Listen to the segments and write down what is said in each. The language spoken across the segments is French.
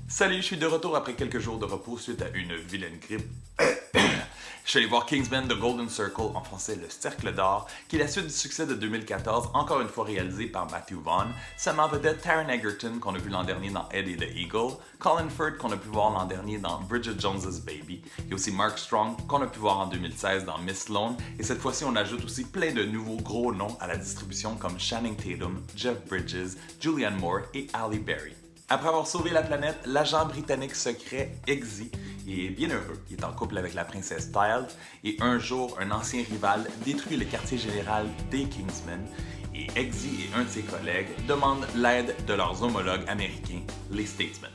Salut, je suis de retour après quelques jours de repos suite à une vilaine grippe. Je suis allé voir Kingsman The Golden Circle, en français Le Cercle d'Or, qui est la suite du succès de 2014, encore une fois réalisé par Matthew Vaughn. Ça met en vedette Taron Egerton, qu'on a vu l'an dernier dans Eddie the Eagle, Colin Firth, qu'on a pu voir l'an dernier dans Bridget Jones's Baby. Il y a aussi Mark Strong, qu'on a pu voir en 2016 dans Miss Sloane, et cette fois-ci on ajoute aussi plein de nouveaux gros noms à la distribution comme Channing Tatum, Jeff Bridges, Julianne Moore et Halle Berry. Après avoir sauvé la planète, l'agent britannique secret Eggsy est bien heureux. Il est en couple avec la princesse Styled et un jour, un ancien rival détruit le quartier général des Kingsmen et Eggsy et un de ses collègues demandent l'aide de leurs homologues américains, les Statesmen.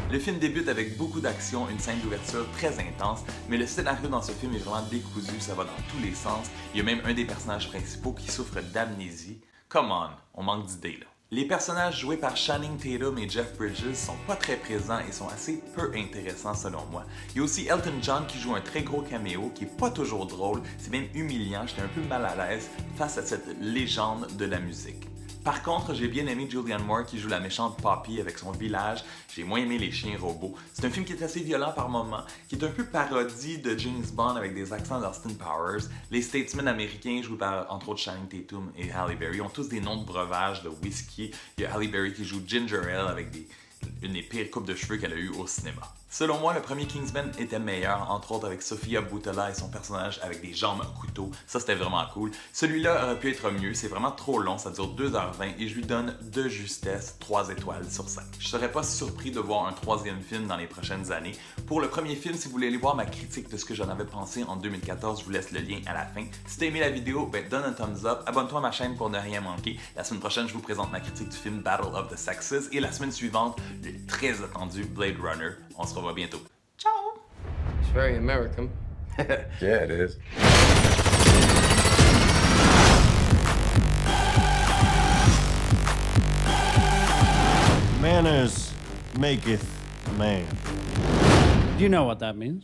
Le film débute avec beaucoup d'action, une scène d'ouverture très intense, mais le scénario dans ce film est vraiment décousu, ça va dans tous les sens. Il y a même un des personnages principaux qui souffre d'amnésie. Come on manque d'idées là. Les personnages joués par Channing Tatum et Jeff Bridges sont pas très présents et sont assez peu intéressants selon moi. Il y a aussi Elton John qui joue un très gros caméo qui est pas toujours drôle, c'est même humiliant, j'étais un peu mal à l'aise face à cette légende de la musique. Par contre, j'ai bien aimé Julianne Moore qui joue la méchante Poppy avec son village. J'ai moins aimé les chiens robots. C'est un film qui est assez violent par moments, qui est un peu parodie de James Bond avec des accents d'Austin Powers. Les Statesmen américains, joués par entre autres Channing Tatum et Halle Berry, ont tous des noms de breuvages de whisky. Il y a Halle Berry qui joue Ginger Ale avec une des pires coupes de cheveux qu'elle a eues au cinéma. Selon moi, le premier Kingsman était meilleur, entre autres avec Sofia Boutella et son personnage avec des jambes à couteau. Ça, c'était vraiment cool. Celui-là aurait pu être mieux, c'est vraiment trop long, ça dure 2h20 et je lui donne de justesse 3 étoiles sur 5. Je serais pas surpris de voir un troisième film dans les prochaines années. Pour le premier film, si vous voulez aller voir ma critique de ce que j'en avais pensé en 2014, je vous laisse le lien à la fin. Si t'as aimé la vidéo, donne un thumbs up, abonne-toi à ma chaîne pour ne rien manquer. La semaine prochaine, je vous présente ma critique du film Battle of the Sexes et la semaine suivante, le très attendu Blade Runner. On se revoit bientôt. Ciao! It's very American. Yeah, it is. Manners maketh man. Do you know what that means?